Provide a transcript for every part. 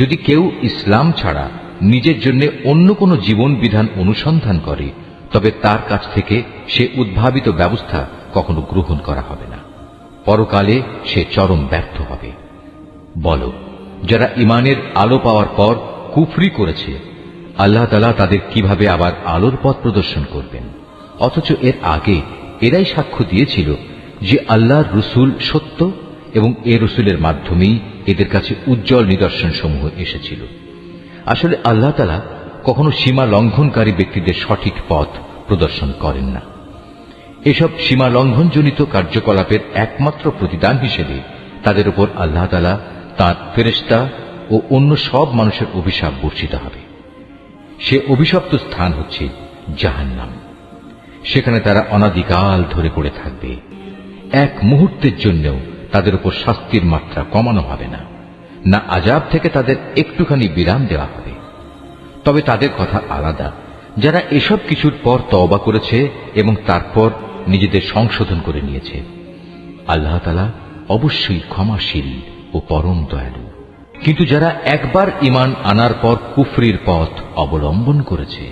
যদি কেউ ইসলাম ছাড়া নিজের জন্য অন্য কোনো জীবন বিধান অনুসন্ধান করে, তবে তার কাছ থেকে সে উদ্ভাবিত ব্যবস্থা কখনো গ্রহণ করা হবে না। পরকালে সে চরম ব্যর্থ হবে। বলো, যারা ইমানের আলো পাওয়ার পর কুফরি করেছে, আল্লাহ তাআলা তাদের কিভাবে আবার আলোর পথ প্রদর্শন করবেন? অথচ এর আগে এরাই সাক্ষ্য দিয়েছিল যে আল্লাহর রসুল সত্য এবং এ রসুলের মাধ্যমেই এদের কাছে উজ্জ্বল নিদর্শন সমূহ এসেছিল। আসলে আল্লাহ তাআলা কখনো সীমা লঙ্ঘনকারী ব্যক্তিদের সঠিক পথ প্রদর্শন করেন না। এসব সীমা লঙ্ঘনজনিত কার্যকলাপের একমাত্র প্রতিদান হিসেবে তাদের উপর আল্লাহ তাআলা তাঁর ফেরেশতা ও অন্য সব মানুষের অভিশাপ বর্ষিত হবে। সে অভিশপ্ত স্থান হচ্ছে জাহান্নাম। সেখানে তারা অনাদিকাল ধরে পড়ে থাকবে। এক মুহূর্তের জন্যও তাদের উপর শাস্তির মাত্রা কমানো হবে না, না আযাব থেকে তাদের একটুখানি বিরাম দেওয়া হবে। তবে তাদের কথা আলাদা, যারা এসব কিছুর পর তওবা করেছে এবং তারপর নিজেদের সংশোধন করে নিয়েছে। আল্লাহ তাআলা অবশ্যই ক্ষমাশীল ও পরম দয়ালু। কিন্তু যারা একবার ঈমান আনার পর কুফরির পথ অবলম্বন করেছে,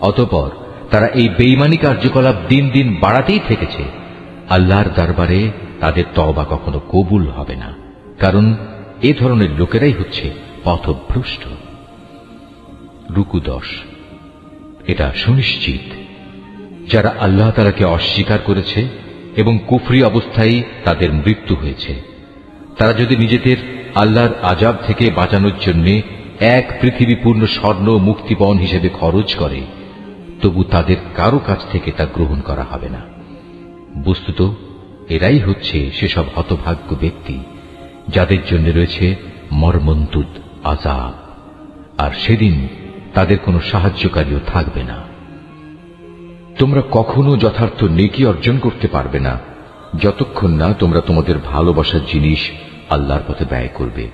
অতঃপর তারা এই বেঈমানি কার্যকলাপ দিন দিন বাড়াতেই থেকেছে, আল্লাহর দরবারে তাদের তওবা কখনো কবুল হবে না, কারণ এ ধরনের লোকেরাই হচ্ছে পথভ্রষ্ট। রুকু 10। এটা সুনিশ্চিত, যারা আল্লাহ তাআলাকে অস্বীকার করেছে এবং কুফরি অবস্থায় তাদের মৃত্যু হয়েছে, তারা যদি নিজেদের আল্লাহর আযাব থেকে বাঁচানোর জন্য এক পৃথিবী পূর্ণ স্বর্ণ মুক্তিপণ হিসেবে খরচ করে, তবু তাদের কারো কাছ থেকে তা গ্রহণ করা হবে না। বস্তুত এরাই হচ্ছে সেসব হতভাগ্য ব্যক্তি যাদের জন্য রয়েছে মর্মন্তুদ আযাব, আর সেদিন তাদের কোনো সাহায্যকারীও থাকবে না। তোমরা কখনো যথার্থ নেকি অর্জন করতে পারবে না যতক্ষণ না তোমরা তোমাদের ভালোবাসার জিনিস আল্লাহর পথে ব্যয় করবে।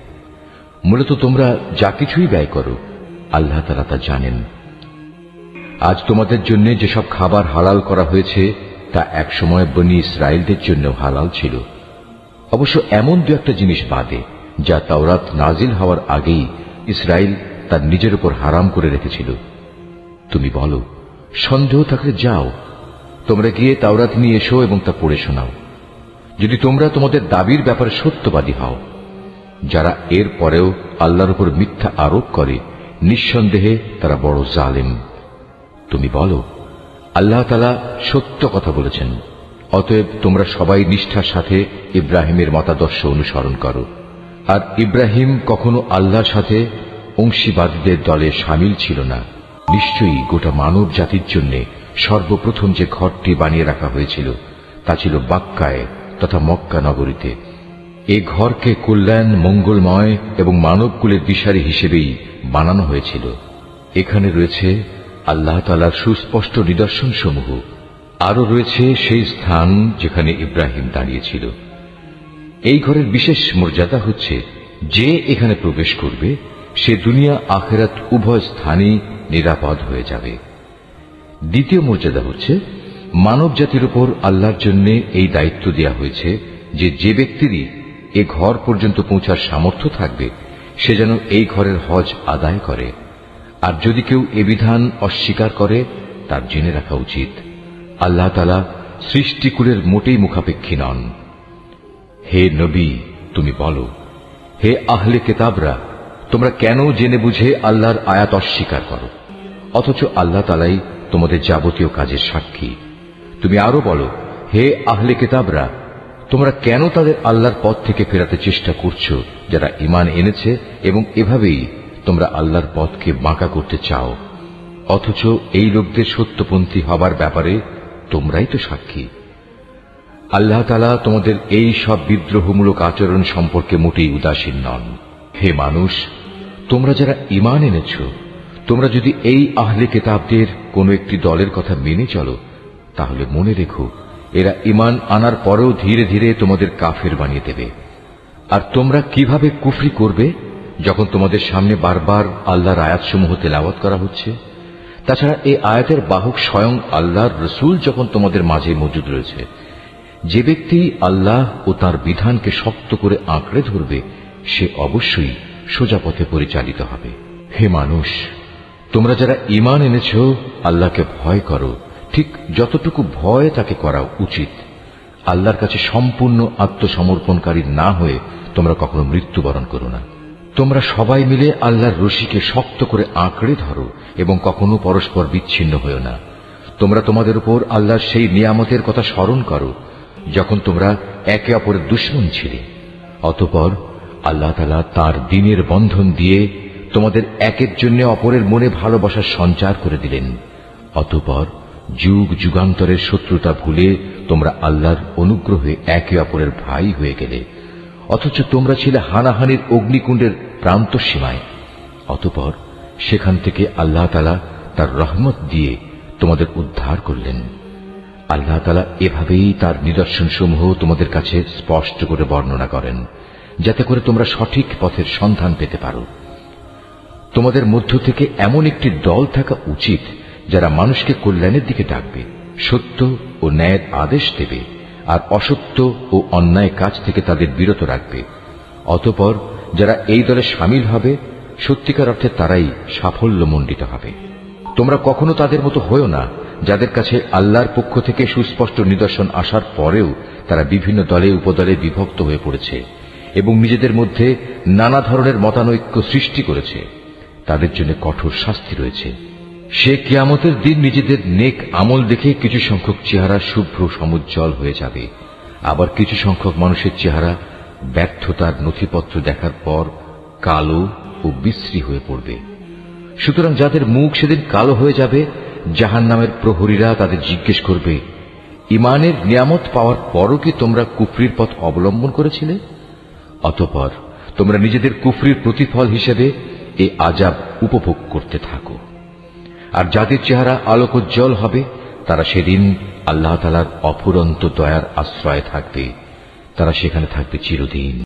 মূলত তোমরা যা কিছুই ব্যয় করো, আল্লাহ তাআলা তা জানেন। আজ তোমাদের জন্য যেসব খাবার হালাল করা হয়েছে তা একসময় বনী ইসরায়েলদের জন্য হালাল ছিল, অবশ্য এমন দু একটা জিনিস বাদে যা তাওরাত নাজিল হওয়ার আগেই ইসরায়েল তার নিজের উপর হারাম করে রেখেছিল। তুমি বলো, সন্দেহ থাকলে যাও, তোমরা গিয়ে তাওরাত নিয়ে এসো এবং তা পড়ে শোনাও, যদি তোমরা তোমাদের দাবির ব্যাপারে সত্যবাদী হও। যারা এর পরেও আল্লাহর উপর মিথ্যা আরোপ করে, নিঃসন্দেহে তারা বড় জালেম। তুমি বলো, আল্লাহ তাআলা সত্য কথা বলেছেন, অতএব তোমরা সবাই নিষ্ঠার সাথে ইব্রাহিমের মতাদর্শ অনুসরণ করো। আর ইব্রাহিম কখনো আল্লাহর সাথে অংশীবাদীদের দলে শামিল ছিল না। নিশ্চয়ই গোটা মানব জাতির জন্য সর্বপ্রথম যে ঘরটি বানিয়ে রাখা হয়েছিল তা ছিল বাক্কায় তথা মক্কা নগরীতে। এই ঘরকে কল্যাণ, মঙ্গলময় এবং মানবকুলের দিশারি হিসেবেই বানানো হয়েছিল। এখানে রয়েছে আল্লাহ তাআলার সুস্পষ্ট নিদর্শন সমূহ। আরো রয়েছে সেই স্থান যেখানে ইব্রাহিম দাঁড়িয়েছিল। এই ঘরের বিশেষ মর্যাদা হচ্ছে, যে এখানে প্রবেশ করবে সে দুনিয়া আখিরাত উভয় স্থানেই নিরাপদ হয়ে যাবে। দ্বিতীয় মর্যাদা হচ্ছে, মানব জাতির উপর আল্লাহর জন্য এই দায়িত্ব দেয়া হয়েছে যে যে ব্যক্তিরই এ ঘর পর্যন্ত পৌঁছার সামর্থ্য থাকবে সে যেন এই ঘরের হজ আদায় করে। আর যদি কেউ এ বিধান অস্বীকার করে, তার জেনে রাখা উচিত আল্লাহ তাআলা সৃষ্টিকুলের মোটেই মুখাপেক্ষী নন। হে নবী, তুমি বলো, হে আহলে কিতাবরা, তোমরা কেন জেনে বুঝে আল্লাহর আয়াত অস্বীকার করো, অথচ আল্লাহ তাআলাই তোমাদের যাবতীয় কাজের সাক্ষী। তুমি আরো বলো, হে আহলে কিতাবরা, তোমরা কেন তাদের আল্লাহর পথ থেকে ফেরাতে চেষ্টা করছো যারা ঈমান এনেছে, এবং এভাবেই তোমরা আল্লাহর পথকে বাঁকা করতে চাও, অথচ এই লোকদের সত্যপন্থী হবার ব্যাপারে তোমরাই তো সাক্ষী। আল্লাহ তাআলা তোমাদের এই সব বিদ্রোহমূলক আচরণ সম্পর্কে মোটেই উদাসীন নন। হে মানুষ, তোমরা যারা ঈমান এনেছ, তোমরা যদি এই আহলে কিতাবদের কোনো একটি দলের কথা মেনে চলো, তাহলে মনে রেখো এরা ঈমান আনার পরেও ধীরে ধীরে তোমাদের কাফের বানিয়ে দেবে। আর তোমরা কিভাবে কুফরি করবে যখন তোমাদের সামনে বারবার আল্লাহর আয়াতসমূহ তেলাওয়াত করা হচ্ছে? তাছাড়া এই আয়াতের বাহক স্বয়ং আল্লাহর রসুল যখন তোমাদের মাঝে মজুদ রয়েছে। যে ব্যক্তি আল্লাহ ও তার বিধানকে শক্ত করে আঁকড়ে ধরবে সে অবশ্যই সোজা পথে পরিচালিত হবে। হে মানুষ, তোমরা যারা ঈমান এনেছ, আল্লাহকে ভয় করো, ঠিক যতটুকু ভয় তাকে করা উচিত। আল্লাহর কাছে সম্পূর্ণ আত্মসমর্পণকারী না হয়ে তোমরা কখনো মৃত্যুবরণ করো না। তোমরা সবাই মিলে আল্লাহর রশিকে শক্ত করে আঁকড়ে ধরো এবং কখনো পরস্পর বিচ্ছিন্ন হও না। তোমরা তোমাদের উপর আল্লাহর সেই নিয়ামতের কথা স্মরণ করো যখন তোমরা একে অপরের দুশমন ছিলে। অতঃপর আল্লাহ তাআলা তাঁর দ্বীনের বন্ধন দিয়ে তোমাদের একের জন্য অপরের মনে ভালোবাসার সঞ্চার করে দিলেন। অতঃপর যুগ যুগান্তরের শত্রুতা ভুলে তোমরা আল্লাহর অনুগ্রহে একে অপরের ভাই হয়ে গেলে, অথচ তোমরা ছিলে হানাহানির অগ্নিকুণ্ডের প্রান্ত সীমায়। অতঃপর সেখান থেকে আল্লাহ তাআলা তার রহমত দিয়ে তোমাদের উদ্ধার করলেন। আল্লাহ তাআলা এভাবেই তার নিদর্শনসমূহ তোমাদের কাছে স্পষ্ট করে বর্ণনা করেন, যাতে করে তোমরা সঠিক পথের সন্ধান পেতে পারো। তোমাদের মধ্য থেকে এমন একটি দল থাকা উচিত যারা মানুষকে কল্যাণের দিকে ডাকবে, সত্য ও ন্যায়ের আদেশ দেবে, আর অসত্য ও অন্যায় কাজ থেকে তাদের বিরত রাখবে। অতঃপর যারা এই দলে শামিল হবে, সত্যিকার অর্থে তারাই সাফল্যমণ্ডিত হবে। তোমরা কখনো তাদের মতো হয়ো না যাদের কাছে আল্লাহর পক্ষ থেকে সুস্পষ্ট নিদর্শন আসার পরেও তারা বিভিন্ন দলে উপদলে বিভক্ত হয়ে পড়েছে এবং নিজেদের মধ্যে নানা ধরনের মতানৈক্য সৃষ্টি করেছে। তাদের জন্য কঠোর শাস্তি রয়েছে। সে কিয়ামতের দিন নিজেদের নেক আমল দেখে কিছু সংখ্যক চেহারা শুভ্র সমুজ্জ্বল হয়ে যাবে, আবার কিছু সংখ্যক মানুষের চেহারা ব্যর্থতার নথিপত্র দেখার পর কালো ও বিশ্রী হয়ে পড়বে। সুতরাং যাদের মুখ সেদিন কালো হয়ে যাবে, জাহান্নামের প্রহরীরা তাদের জিজ্ঞেস করবে, ঈমানের নিয়ামত পাওয়ার পরও কি তোমরা কুফরির পথ অবলম্বন করেছিলে? অতঃপর তোমরা নিজেদের কুফরির প্রতিফল হিসেবে এই আযাব উপভোগ করতে থাকো। আর যাদের চেহারা আলোকোজ্জ্বল হবে, তারা সেদিন আল্লাহ তাআলার অফুরন্ত দয়ার আশ্রয়ে থাকবে, তারা সেখানে থাকবে চিরদিন।